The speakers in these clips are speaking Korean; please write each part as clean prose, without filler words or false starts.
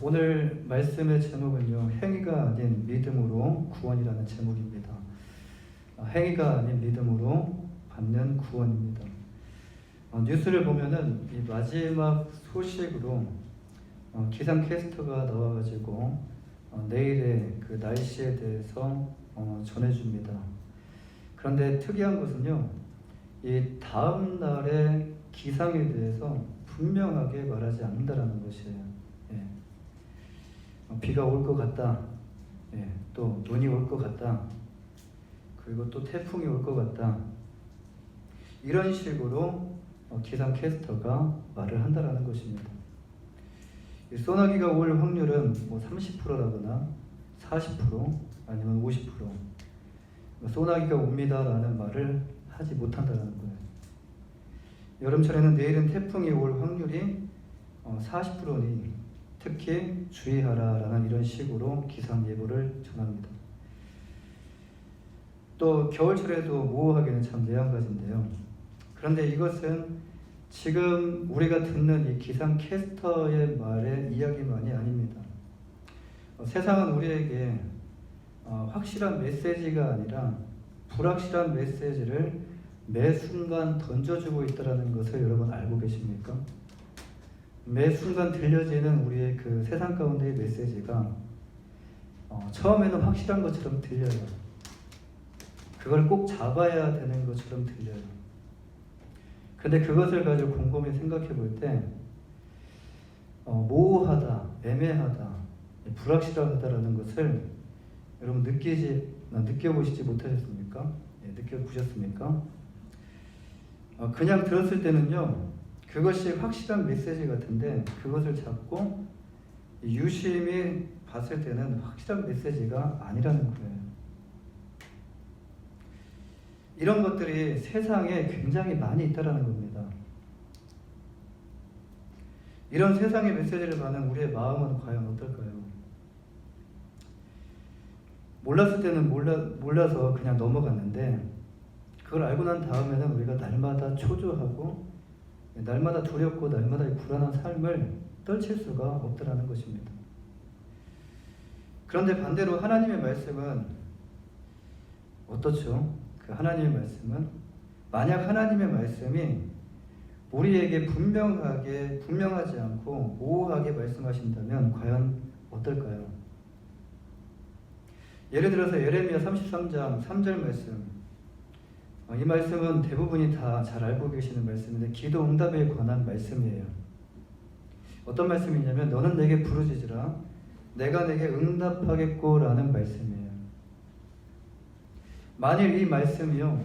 오늘 말씀의 제목은요, 행위가 아닌 믿음으로 구원이라는 제목입니다. 행위가 아닌 믿음으로 받는 구원입니다. 뉴스를 보면은 이 마지막 소식으로 기상캐스터가 나와가지고 내일의 그 날씨에 대해서 전해줍니다. 그런데 특이한 것은요, 이 다음 날의 기상에 대해서 분명하게 말하지 않는다라는 것이에요. 비가 올 것 같다. 또 눈이 올 것 같다. 그리고 또 태풍이 올 것 같다. 이런 식으로 기상캐스터가 말을 한다라는 것입니다. 이 소나기가 올 확률은 30%라거나 40% 아니면 50%. 소나기가 옵니다라는 말을 하지 못한다는 거예요. 여름철에는 내일은 태풍이 올 확률이 40%니 특히 주의하라라는 이런 식으로 기상 예보를 전합니다. 또 겨울철에도 모호하기는 참 내한가지인데요. 그런데 이것은 지금 우리가 듣는 이 기상캐스터의 말의 이야기만이 아닙니다. 세상은 우리에게 확실한 메시지가 아니라 불확실한 메시지를 매 순간 던져주고 있다는 것을 여러분 알고 계십니까? 매 순간 들려지는 우리의 그 세상 가운데의 메시지가 처음에는 확실한 것처럼 들려요. 그걸 꼭 잡아야 되는 것처럼 들려요. 근데 그것을 가지고 곰곰이 생각해 볼 때 모호하다, 애매하다, 불확실하다라는 것을 여러분 느껴보시지 못하셨습니까? 느껴보셨습니까? 그냥 들었을 때는요, 그것이 확실한 메시지 같은데 그것을 잡고 유심히 봤을 때는 확실한 메시지가 아니라는 거예요. 이런 것들이 세상에 굉장히 많이 있다는 겁니다. 이런 세상의 메시지를 받는 우리의 마음은 과연 어떨까요? 몰랐을 때는 몰라서 그냥 넘어갔는데 그걸 알고 난 다음에는 우리가 날마다 초조하고 날마다 두렵고 날마다 불안한 삶을 떨칠 수가 없다는 것입니다. 그런데 반대로 하나님의 말씀은 어떻죠? 그 하나님의 말씀은 만약 하나님의 말씀이 우리에게 분명하지 않고 모호하게 말씀하신다면 과연 어떨까요? 예를 들어서 예레미야 33장 3절 말씀, 이 말씀은 대부분이 다 잘 알고 계시는 말씀인데 기도 응답에 관한 말씀이에요. 어떤 말씀이냐면 너는 내게 부르짖으라 내가 내게 응답하겠고 라는 말씀이에요. 만일 이 말씀이요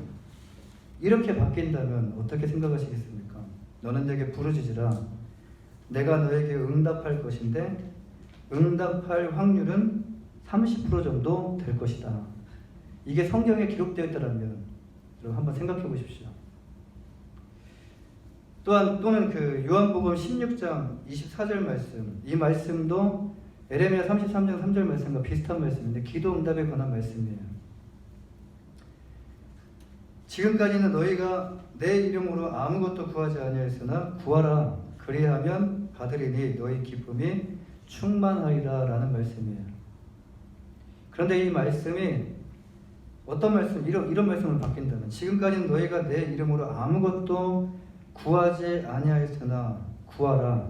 이렇게 바뀐다면 어떻게 생각하시겠습니까? 너는 내게 부르짖으라 내가 너에게 응답할 것인데 응답할 확률은 30% 정도 될 것이다. 이게 성경에 기록되어 있다면 여러분 한번 생각해 보십시오. 또는 그 요한복음 16장 24절 말씀, 이 말씀도 에레미야 33장 3절 말씀과 비슷한 말씀인데 기도 응답에 관한 말씀이에요. 지금까지는 너희가 내 이름으로 아무것도 구하지 아니하였으나 구하라 그리하면 받으리니 너희 기쁨이 충만하리라 라는 말씀이에요. 그런데 이 말씀이 어떤 말씀, 이런 말씀을 바뀐다면 지금까지는 너희가 내 이름으로 아무것도 구하지 아니하였으나 구하라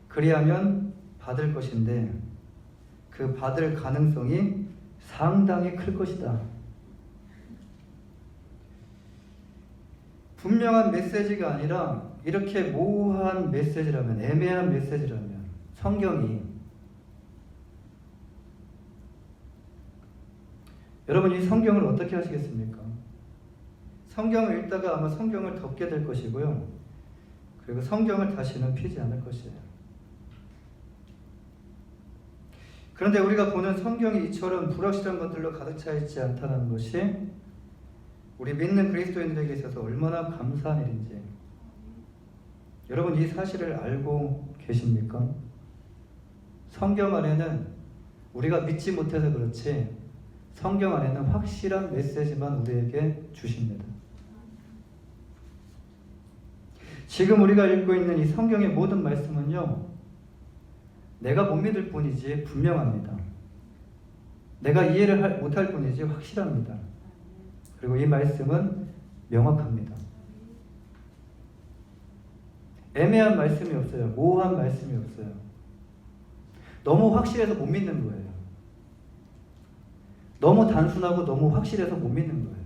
그리하면 받을 것인데 그 받을 가능성이 상당히 클 것이다. 분명한 메시지가 아니라 이렇게 모호한 메시지라면, 애매한 메시지라면 성경이 여러분 이 성경을 어떻게 하시겠습니까? 성경을 읽다가 아마 성경을 덮게 될 것이고요. 그리고 성경을 다시는 펴지 않을 것이에요. 그런데 우리가 보는 성경이 이처럼 불확실한 것들로 가득 차 있지 않다는 것이 우리 믿는 그리스도인들에게 있어서 얼마나 감사한 일인지 여러분 이 사실을 알고 계십니까? 성경 안에는 우리가 믿지 못해서 그렇지 성경 안에는 확실한 메시지만 우리에게 주십니다. 지금 우리가 읽고 있는 이 성경의 모든 말씀은요 내가 못 믿을 뿐이지 분명합니다. 내가 이해를 못할 뿐이지 확실합니다. 그리고 이 말씀은 명확합니다. 애매한 말씀이 없어요. 모호한 말씀이 없어요. 너무 확실해서 못 믿는 거예요. 너무 단순하고 너무 확실해서 못 믿는 거예요.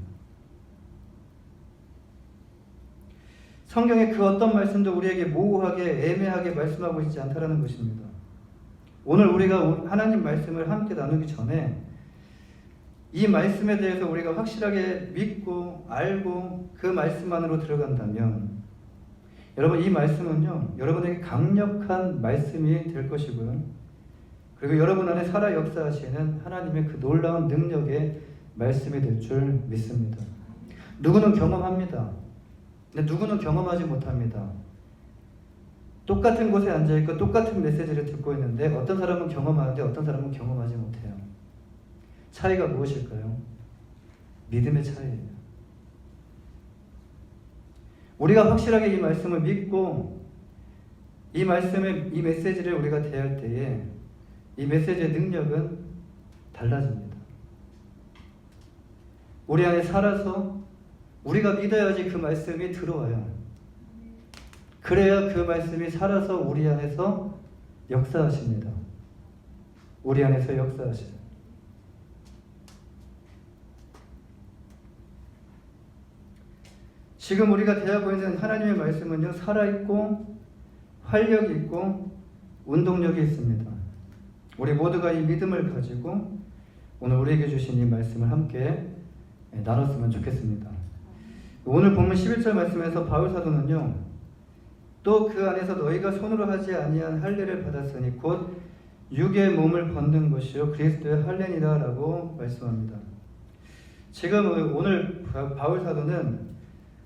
성경의 그 어떤 말씀도 우리에게 모호하게 애매하게 말씀하고 있지 않다라는 것입니다. 오늘 우리가 하나님 말씀을 함께 나누기 전에 이 말씀에 대해서 우리가 확실하게 믿고 알고 그 말씀 안으로 들어간다면 여러분, 이 말씀은요 여러분에게 강력한 말씀이 될 것이고요, 그리고 여러분 안에 살아 역사하시는 하나님의 그 놀라운 능력의 말씀이 될 줄 믿습니다. 누구는 경험합니다. 근데 누구는 경험하지 못합니다. 똑같은 곳에 앉아있고 똑같은 메시지를 듣고 있는데 어떤 사람은 경험하는데 어떤 사람은 경험하지 못해요. 차이가 무엇일까요? 믿음의 차이예요. 우리가 확실하게 이 말씀을 믿고 이 말씀의 이 메시지를 우리가 대할 때에 이 메시지의 능력은 달라집니다. 우리 안에 살아서 우리가 믿어야지 그 말씀이 들어와요. 그래야 그 말씀이 살아서 우리 안에서 역사하십니다. 우리 안에서 역사하시죠. 지금 우리가 대하고 있는 하나님의 말씀은요 살아있고 활력이 있고 운동력이 있습니다. 우리 모두가 이 믿음을 가지고 오늘 우리에게 주신 이 말씀을 함께 나눴으면 좋겠습니다. 오늘 본문 11절 말씀에서 바울 사도는요 또 그 안에서 너희가 손으로 하지 아니한 할례를 받았으니 곧 육의 몸을 벗는 것이요 그리스도의 할례니라 라고 말씀합니다. 지금 오늘 바울 사도는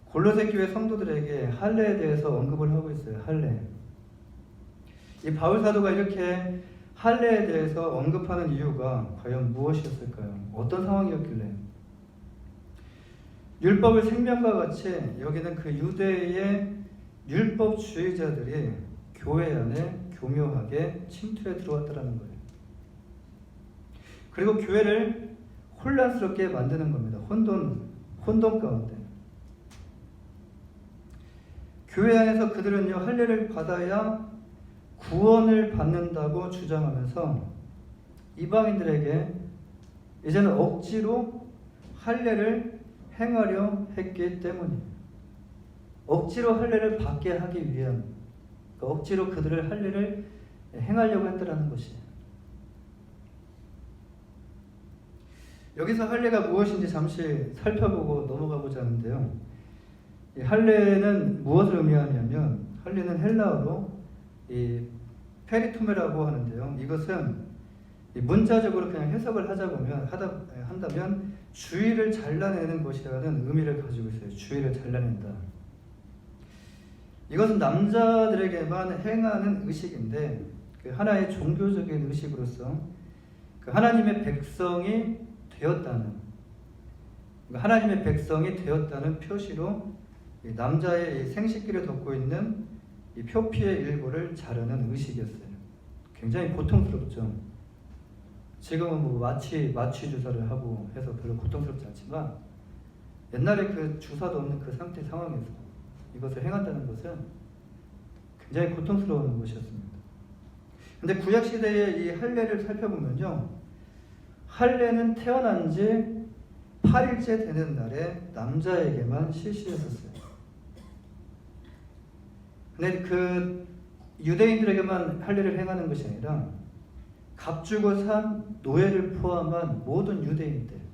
골로새 교회 성도들에게 할례에 대해서 언급을 하고 있어요. 할례. 이 바울 사도가 이렇게 할례에 대해서 언급하는 이유가 과연 무엇이었을까요? 어떤 상황이었길래? 율법을 생명과 같이 여기는 그 유대의 율법주의자들이 교회 안에 교묘하게 침투해 들어왔다는 거예요. 그리고 교회를 혼란스럽게 만드는 겁니다. 혼돈 가운데. 교회 안에서 그들은요 할례를 받아야 구원을 받는다고 주장하면서 이방인들에게 이제는 억지로 할례를 행하려 했기 때문이에요. 억지로 할례를 받게 하기 위한, 억지로 그들을 할례를 행하려고 했다라는 것이에요. 여기서 할례가 무엇인지 잠시 살펴보고 넘어가고자 하는데요. 이 할례는 무엇을 의미하냐면 할례는 헬라어로 이 페리토메라고 하는데요. 이것은 문자적으로 그냥 해석을 한다면 주의를 잘라내는 것이라는 의미를 가지고 있어요. 주의를 잘라낸다. 이것은 남자들에게만 행하는 의식인데 그 하나의 종교적인 의식으로서 그 하나님의 백성이 되었다는 표시로 남자의 남자의 덮고 있는 이 표피의 일부를 자르는 의식이었어요. 굉장히 고통스럽죠. 지금은 뭐 마취 주사를 하고 해서 별로 고통스럽지 않지만 옛날에 그 주사도 없는 그 상황에서 이것을 행한다는 것은 굉장히 고통스러운 것이었습니다. 근데 구약 시대의 이 할례를 살펴보면요, 할례는 태어난 지 8일째 되는 날에 남자에게만 실시했었어요. 근데 그 유대인들에게만 할례를 행하는 것이 아니라 값주고 산 노예를 포함한 모든 유대인들,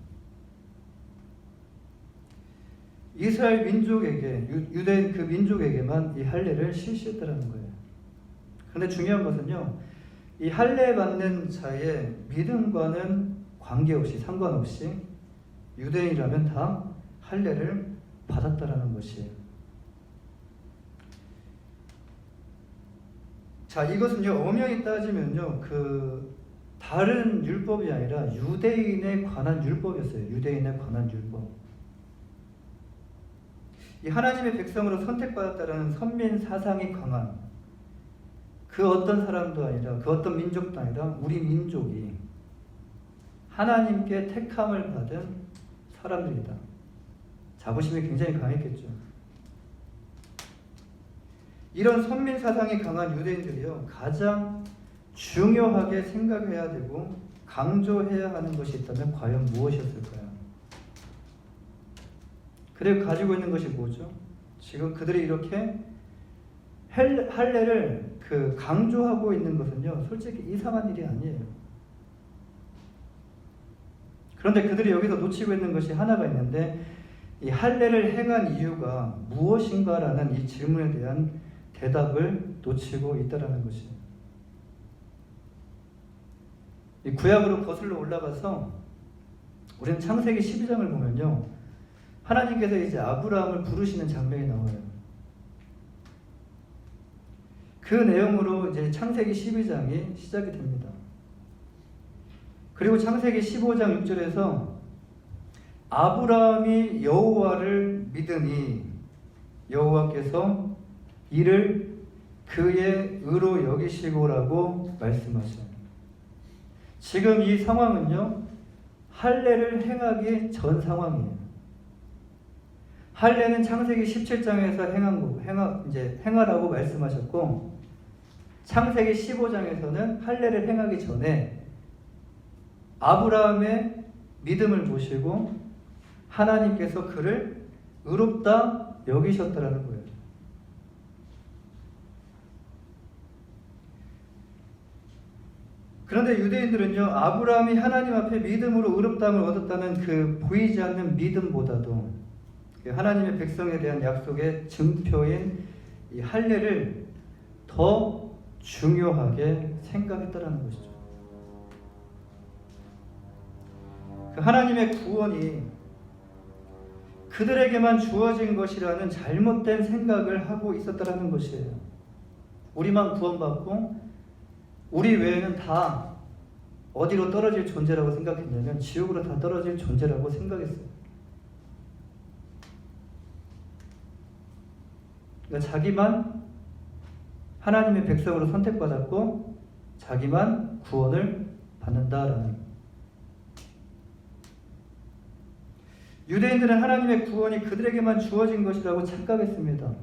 이스라엘 민족에게, 유대인 그 민족에게만 이 할례를 실시했다는 거예요. 그런데 중요한 것은요, 이 할례 받는 자의 믿음과는 관계없이, 상관없이 유대인이라면 다 할례를 받았다라는 것이에요. 자, 이것은요 엄연히 따지면요 그 다른 율법이 아니라 유대인에 관한 율법이었어요. 유대인에 관한 율법. 이 하나님의 백성으로 선택받았다라는 선민 사상이 강한 그 그 어떤 사람도 아니라 그 어떤 민족도 아니라 우리 민족이 하나님께 택함을 받은 사람들이다. 자부심이 굉장히 강했겠죠. 이런 선민 사상이 강한 유대인들이요, 가장 중요하게 생각해야 되고 강조해야 하는 것이 있다면 과연 무엇이었을까요? 그리고 가지고 있는 것이 뭐죠? 지금 그들이 이렇게 할례를 강조하고 있는 것은요, 솔직히 이상한 일이 아니에요. 그런데 그들이 여기서 놓치고 있는 것이 하나가 있는데, 이 할례를 행한 이유가 무엇인가라는 이 질문에 대한 대답을 놓치고 있다라는 것이에요. 이 구약으로 거슬러 올라가서 우리는 창세기 12장을 보면요, 하나님께서 이제 아브라함을 부르시는 장면이 나와요. 그 내용으로 이제 창세기 12장이 시작이 됩니다. 그리고 창세기 15장 6절에서 아브라함이 여호와를 믿으니 여호와께서 이를 그의 의로 여기시고라고 말씀하셔요. 지금 이 상황은요, 할례를 행하기 전 상황이에요. 할례는 창세기 17장에서 행하라고 말씀하셨고, 창세기 15장에서는 할례를 행하기 전에 아브라함의 믿음을 보시고 하나님께서 그를 의롭다 여기셨다라는 거예요. 그런데 유대인들은요, 아브라함이 하나님 앞에 믿음으로 의롭다함을 얻었다는 그 보이지 않는 믿음보다도 하나님의 백성에 대한 약속의 증표인 이 할례를 더 중요하게 생각했다라는 것이죠. 그 하나님의 구원이 그들에게만 주어진 것이라는 잘못된 생각을 하고 있었다라는 것이에요. 우리만 구원받고 우리 외에는 다 어디로 떨어질 존재라고 생각했냐면 지옥으로 다 떨어질 존재라고 생각했어요. 그러니까 자기만 하나님의 백성으로 선택받았고 자기만 구원을 받는다라는. 유대인들은 하나님의 구원이 그들에게만 주어진 것이라고 착각했습니다.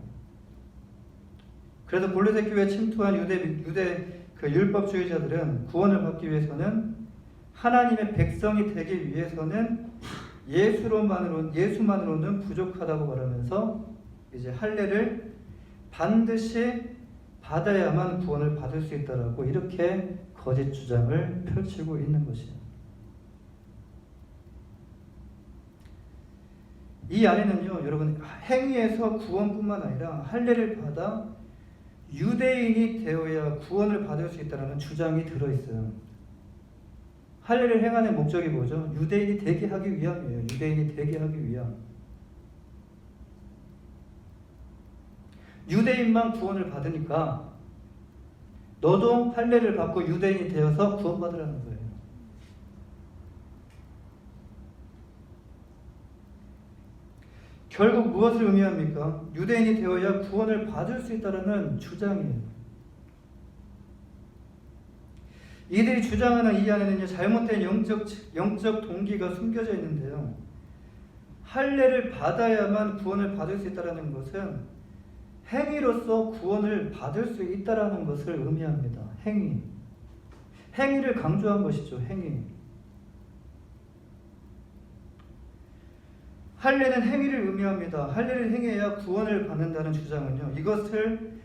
그래서 골로새 교회에 침투한 유대 그 율법주의자들은 구원을 받기 위해서는 하나님의 백성이 되기 위해서는 예수만으로는 부족하다고 말하면서 이제 할례를 반드시 받아야만 구원을 받을 수 있다라고 이렇게 거짓 주장을 펼치고 있는 것이에요. 이 안에는요, 여러분, 행위에서 구원뿐만 아니라 할례를 받아 유대인이 되어야 구원을 받을 수 있다는 주장이 들어있어요. 할례를 행하는 목적이 뭐죠? 유대인이 되게 하기 위함이에요. 유대인이 되게 하기 위함. 유대인만 구원을 받으니까 너도 할례를 받고 유대인이 되어서 구원받으라는 거예요. 결국 무엇을 의미합니까? 유대인이 되어야 구원을 받을 수 있다는 주장이에요. 이들이 주장하는 이 안에는요, 잘못된 영적 동기가 숨겨져 있는데요. 할례를 받아야만 구원을 받을 수 있다는 것은 행위로서 구원을 받을 수 있다는 것을 의미합니다. 행위를 강조한 것이죠. 행위. 할례는 행위를 의미합니다. 할례를 행해야 구원을 받는다는 주장은요, 이것을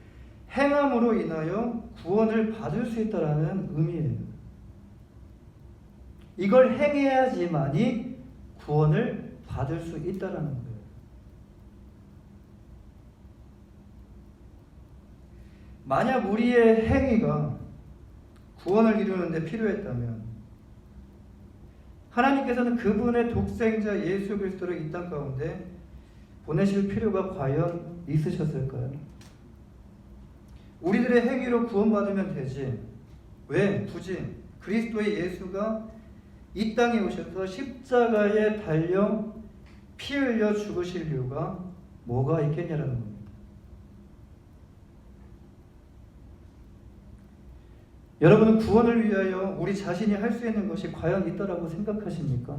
행함으로 인하여 구원을 받을 수 있다는 의미예요. 이걸 행해야지만이 구원을 받을 수 있다는 거예요. 만약 우리의 행위가 구원을 이루는데 필요했다면 하나님께서는 그분의 독생자 예수 그리스도를 이 땅 가운데 보내실 필요가 과연 있으셨을까요? 우리들의 행위로 구원받으면 되지. 왜? 굳이 그리스도의 예수가 이 땅에 오셔서 십자가에 달려 피 흘려 죽으실 이유가 뭐가 있겠냐라는 겁니다. 여러분은 구원을 위하여 우리 자신이 할 수 있는 것이 과연 있다라고 생각하십니까?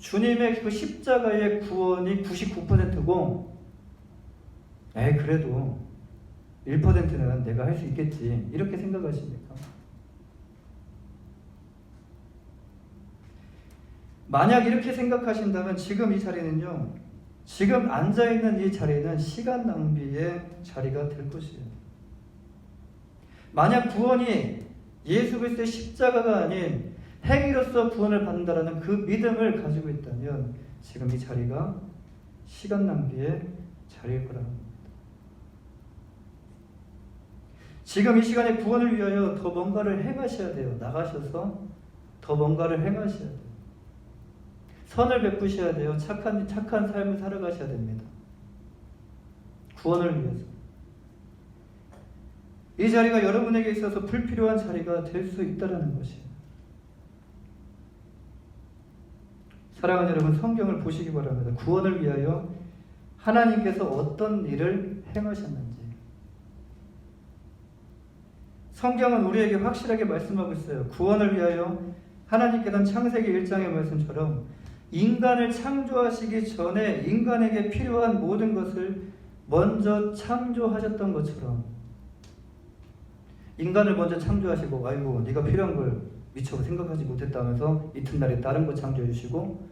주님의 그 십자가의 구원이 99%고 그래도 1%는 내가 할 수 있겠지 이렇게 생각하십니까? 만약 이렇게 생각하신다면 지금 이 자리는요, 지금 앉아있는 이 자리는 시간 낭비의 자리가 될 것이에요. 만약 구원이 예수 그리스도의 십자가가 아닌 행위로서 구원을 받는다라는 그 믿음을 가지고 있다면 지금 이 자리가 시간 낭비의 자리일 거라는 겁니다. 지금 이 시간에 구원을 위하여 더 뭔가를 행하셔야 돼요. 나가셔서 더 뭔가를 행하셔야 돼요. 선을 베푸셔야 돼요. 착한 삶을 살아가셔야 됩니다. 구원을 위해서. 이 자리가 여러분에게 있어서 불필요한 자리가 될 수 있다는 것이에요. 사랑하는 여러분, 성경을 보시기 바랍니다. 구원을 위하여 하나님께서 어떤 일을 행하셨는지. 성경은 우리에게 확실하게 말씀하고 있어요. 구원을 위하여 하나님께서는 창세기 1장의 말씀처럼 인간을 창조하시기 전에 인간에게 필요한 모든 것을 먼저 창조하셨던 것처럼 인간을 먼저 창조하시고 아이고 네가 필요한 걸 미처 생각하지 못했다면서 이튿날에 다른 거 창조해 주시고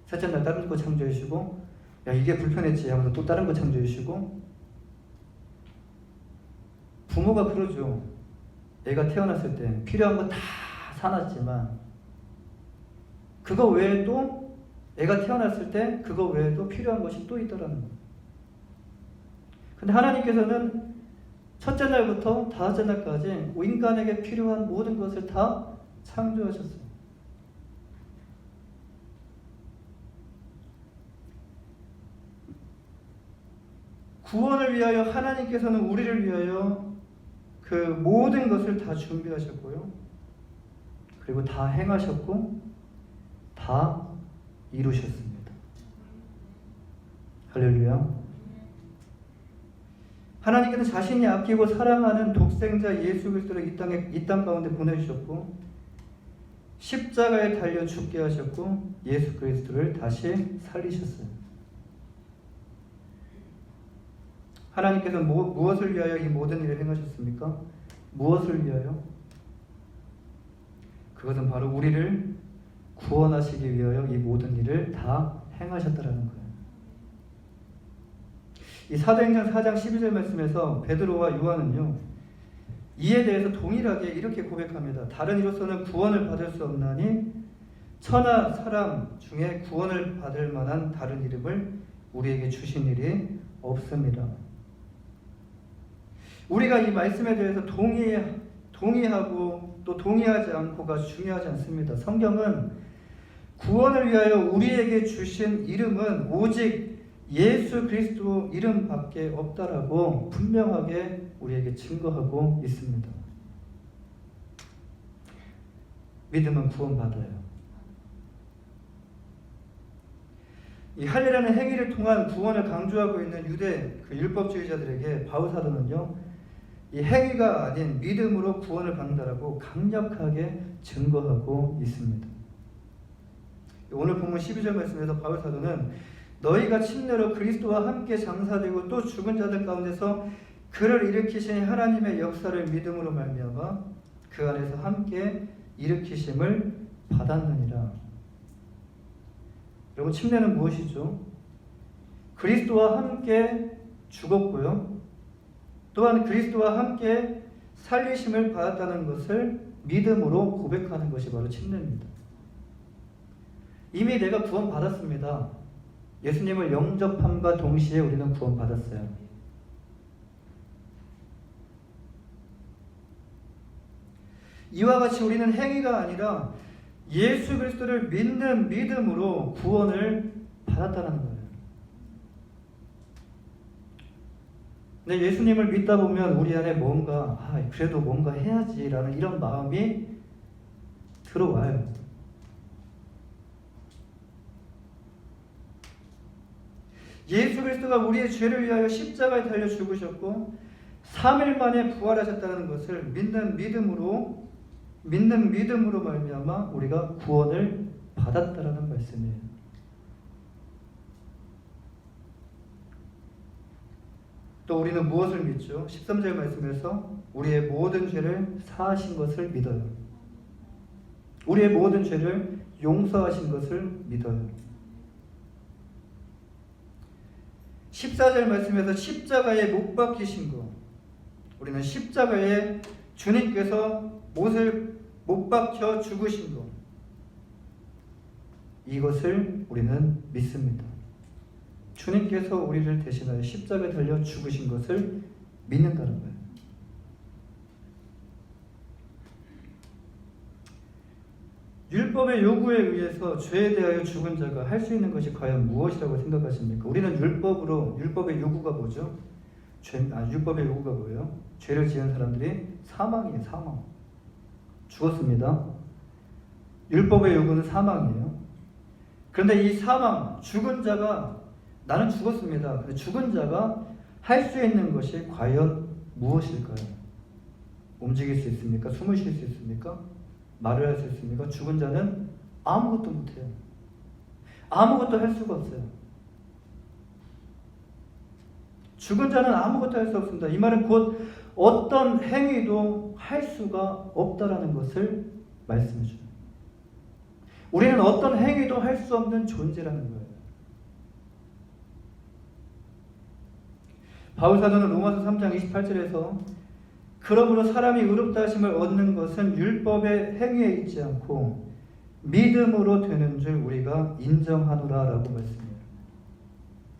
셋째 날 다른 거 창조해 주시고 야 이게 불편했지 하면서 또 다른 거 창조해 주시고 부모가 그러죠. 애가 태어났을 때 필요한 거 다 사놨지만 그거 외에 또 애가 태어났을 때 그거 외에도 필요한 것이 또 있더라는 거예요. 근데 하나님께서는 첫째 날부터 다섯째 날까지 인간에게 필요한 모든 것을 다 창조하셨어요. 구원을 위하여 하나님께서는 우리를 위하여 그 모든 것을 다 준비하셨고요. 그리고 다 행하셨고 다 이루셨습니다. 할렐루야. 하나님께서 자신이 아끼고 사랑하는 독생자 예수 그리스도를 이 땅 가운데 보내주셨고 십자가에 달려 죽게 하셨고 예수 그리스도를 다시 살리셨어요. 하나님께서 무엇을 위하여 이 모든 일을 행하셨습니까? 무엇을 위하여? 그것은 바로 우리를 구원하시기 위하여 이 모든 일을 다 행하셨다라는 거예요. 이 사도행전 4장 12절 말씀에서 베드로와 요한은요, 이에 대해서 동일하게 이렇게 고백합니다. 다른 이로서는 구원을 받을 수 없나니 천하 사람 중에 구원을 받을 만한 다른 이름을 우리에게 주신 일이 없습니다. 우리가 이 말씀에 대해서 동의하고 또 동의하지 않고가 중요하지 않습니다. 성경은 구원을 위하여 우리에게 주신 이름은 오직 예수 그리스도 이름밖에 없다라고 분명하게 우리에게 증거하고 있습니다. 믿으면 구원받아요. 이 할례라는 행위를 통한 구원을 강조하고 있는 유대 그 율법주의자들에게 바울 사도는요, 이 행위가 아닌 믿음으로 구원을 받는다라고 강력하게 증거하고 있습니다. 오늘 본문 12절 말씀에서 바울 사도는 너희가 침례로 그리스도와 함께 장사되고 또 죽은 자들 가운데서 그를 일으키신 하나님의 역사를 믿음으로 말미암아 그 안에서 함께 일으키심을 받았느니라. 여러분, 침례는 무엇이죠? 그리스도와 함께 죽었고요. 또한 그리스도와 함께 살리심을 받았다는 것을 믿음으로 고백하는 것이 바로 침례입니다. 이미 내가 구원받았습니다. 예수님을 영접함과 동시에 우리는 구원받았어요. 이와 같이 우리는 행위가 아니라 예수 그리스도를 믿는 믿음으로 구원을 받았다는 거예요. 근데 예수님을 믿다 보면 우리 안에 뭔가 그래도 뭔가 해야지라는 이런 마음이 들어와요. 예수 그리스도가 우리의 죄를 위하여 십자가에 달려 죽으셨고 3일 만에 부활하셨다는 것을 믿는 믿음으로 말미암아 우리가 구원을 받았다라는 말씀이에요. 또 우리는 무엇을 믿죠? 13절 말씀에서 우리의 모든 죄를 사하신 것을 믿어요. 우리의 모든 죄를 용서하신 것을 믿어요. 14절 말씀에서 십자가에 못 박히신 것, 우리는 십자가에 주님께서 못을 못 박혀 죽으신 것, 이것을 우리는 믿습니다. 주님께서 우리를 대신하여 십자가에 달려 죽으신 것을 믿는다는 거예요. 율법의 요구에 의해서 죄에 대하여 죽은 자가 할 수 있는 것이 과연 무엇이라고 생각하십니까? 우리는 율법의 요구가 뭐죠? 율법의 요구가 뭐예요? 죄를 지은 사람들이 사망이에요. 사망. 죽었습니다. 율법의 요구는 사망이에요. 그런데 이 사망, 죽은 자가, 나는 죽었습니다. 죽은 자가 할 수 있는 것이 과연 무엇일까요? 움직일 수 있습니까? 숨을 쉴 수 있습니까? 말을 할 수 있습니까? 죽은 자는 아무것도 못해요. 아무것도 할 수가 없어요. 죽은 자는 아무것도 할 수 없습니다. 이 말은 곧 어떤 행위도 할 수가 없다라는 것을 말씀해 줘요. 우리는 어떤 행위도 할 수 없는 존재라는 거예요. 바울사도는 로마서 3장 28절에서 그러므로 사람이 의롭다 하심을 얻는 것은 율법의 행위에 있지 않고 믿음으로 되는 줄 우리가 인정하노라 라고 말씀해요.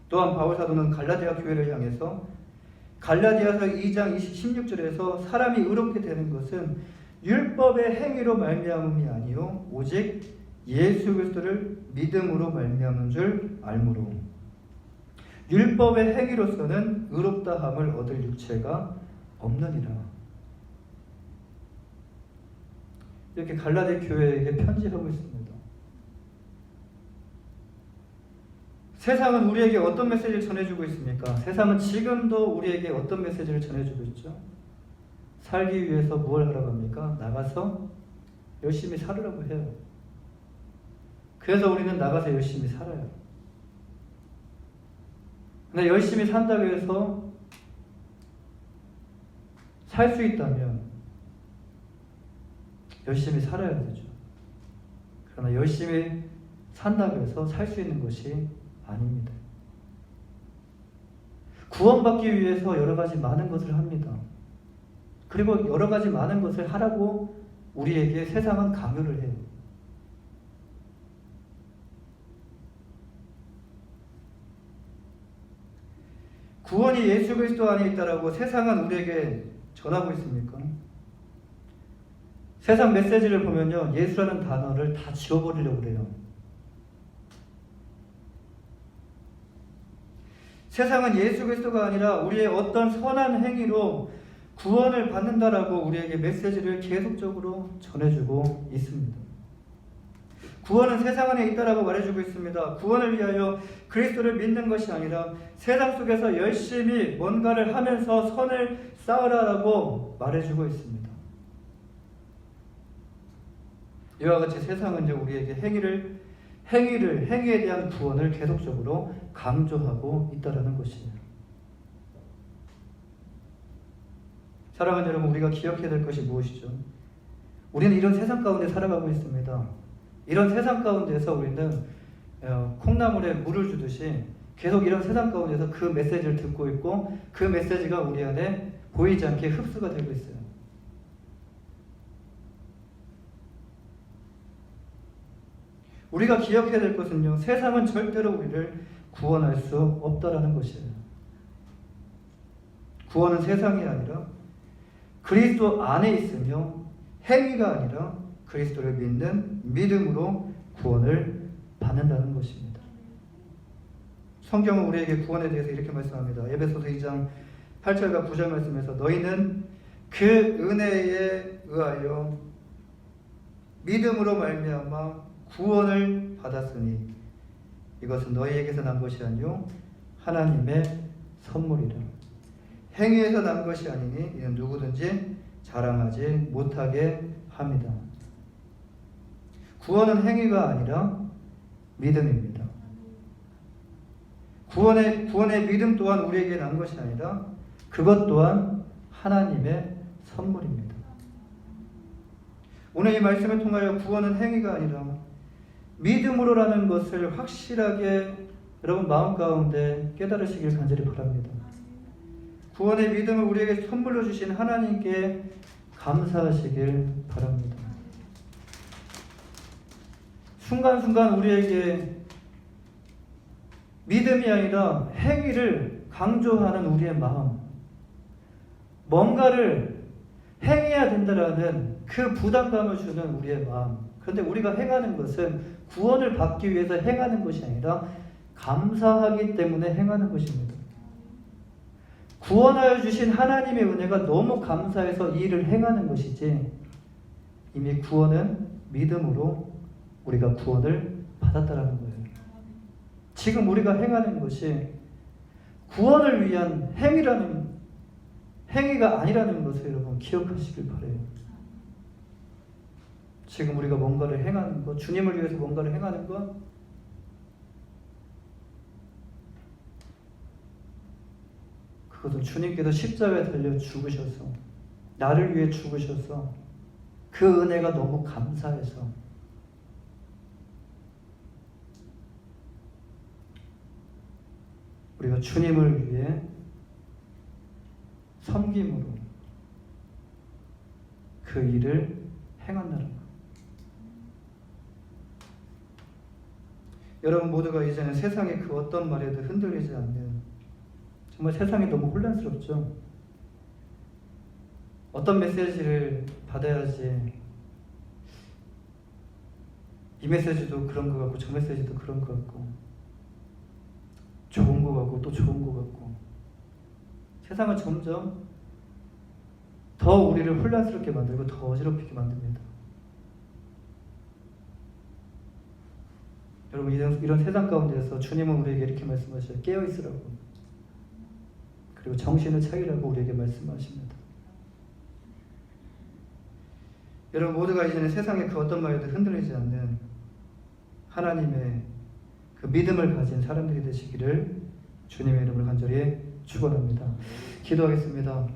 또한 바울사도는 갈라디아 교회를 향해서 갈라디아서 2장 16절에서 사람이 의롭게 되는 것은 율법의 행위로 말미암음이 아니요 오직 예수 그리스도를 믿음으로 말미암은 줄 알므로 율법의 행위로서는 의롭다함을 얻을 육체가 없느니라. 이렇게 갈라디아 교회에게 편지하고 있습니다. 세상은 우리에게 어떤 메시지를 전해주고 있습니까? 세상은 지금도 우리에게 어떤 메시지를 전해주고 있죠? 살기 위해서 뭘 하라고 합니까? 나가서 열심히 살으라고 해요. 그래서 우리는 나가서 열심히 살아요. 근데 열심히 산다고 해서 살 수 있다면 열심히 살아야 되죠. 그러나 열심히 산다고 해서 살 수 있는 것이 아닙니다. 구원받기 위해서 여러 가지 많은 것을 합니다. 그리고 여러 가지 많은 것을 하라고 우리에게 세상은 강요를 해요. 구원이 예수 그리스도 안에 있다라고 세상은 우리에게 전하고 있습니까? 세상 메시지를 보면요, 예수라는 단어를 다 지워버리려고 그래요. 세상은 예수 그리스도가 아니라 우리의 어떤 선한 행위로 구원을 받는다라고 우리에게 메시지를 계속적으로 전해주고 있습니다. 구원은 세상 안에 있다라고 말해주고 있습니다. 구원을 위하여 그리스도를 믿는 것이 아니라 세상 속에서 열심히 뭔가를 하면서 선을 쌓으라라고 말해주고 있습니다. 이와 같이 세상은 이제 우리에게 행위에 대한 구원을 계속적으로 강조하고 있다라는 것이에요. 사랑하는 여러분, 우리가 기억해야 될 것이 무엇이죠? 우리는 이런 세상 가운데 살아가고 있습니다. 이런 세상 가운데서 우리는 콩나물에 물을 주듯이 계속 이런 세상 가운데서 그 메시지를 듣고 있고 그 메시지가 우리 안에 보이지 않게 흡수가 되고 있어요. 우리가 기억해야 될 것은요, 세상은 절대로 우리를 구원할 수 없다라는 것이에요. 구원은 세상이 아니라 그리스도 안에 있으며 행위가 아니라 그리스도를 믿는 믿음으로 구원을 받는다는 것입니다. 성경은 우리에게 구원에 대해서 이렇게 말씀합니다. 에베소서 2장 8절과 9절 말씀에서 너희는 그 은혜에 의하여 믿음으로 말미암아 구원을 받았으니 이것은 너희에게서 난 것이 아니요 하나님의 선물이라. 행위에서 난 것이 아니니 이는 누구든지 자랑하지 못하게 합니다. 구원은 행위가 아니라 믿음입니다. 구원의 믿음 또한 우리에게 난 것이 아니라 그것 또한 하나님의 선물입니다. 오늘 이 말씀을 통하여 구원은 행위가 아니라 믿음으로라는 것을 확실하게 여러분 마음 가운데 깨달으시길 간절히 바랍니다. 구원의 믿음을 우리에게 선물로 주신 하나님께 감사하시길 바랍니다. 순간순간 우리에게 믿음이 아니라 행위를 강조하는 우리의 마음, 뭔가를 행해야 된다라는 그 부담감을 주는 우리의 마음. 그런데 우리가 행하는 것은 구원을 받기 위해서 행하는 것이 아니라 감사하기 때문에 행하는 것입니다. 구원하여 주신 하나님의 은혜가 너무 감사해서 이 일을 행하는 것이지, 이미 구원은 믿음으로 우리가 구원을 받았다라는 거예요. 지금 우리가 행하는 것이 구원을 위한 행위가 아니라는 것을 여러분 기억하시길 바라요. 지금 우리가 뭔가를 행하는 것, 주님을 위해서 뭔가를 행하는 것, 그것은 주님께서 십자가에 달려 죽으셔서, 나를 위해 죽으셔서 그 은혜가 너무 감사해서 우리가 주님을 위해 섬김으로 그 일을 행한다는 것. 여러분 모두가 이제는 세상의 그 어떤 말에도 흔들리지 않는, 정말 세상이 너무 혼란스럽죠. 어떤 메시지를 받아야지, 이 메시지도 그런 것 같고 저 메시지도 그런 것 같고, 좋은 것 같고 또 좋은 것 같고, 세상은 점점 더 우리를 혼란스럽게 만들고 더 어지럽히게 만듭니다. 여러분 이런 세상 가운데서 주님은 우리에게 이렇게 말씀하셔요. 깨어 있으라고, 그리고 정신을 차리라고 우리에게 말씀하십니다. 여러분 모두가 이제는 세상의 그 어떤 말에도 흔들리지 않는 하나님의 그 믿음을 가진 사람들이 되시기를 주님의 이름으로 간절히 축원합니다. 기도하겠습니다.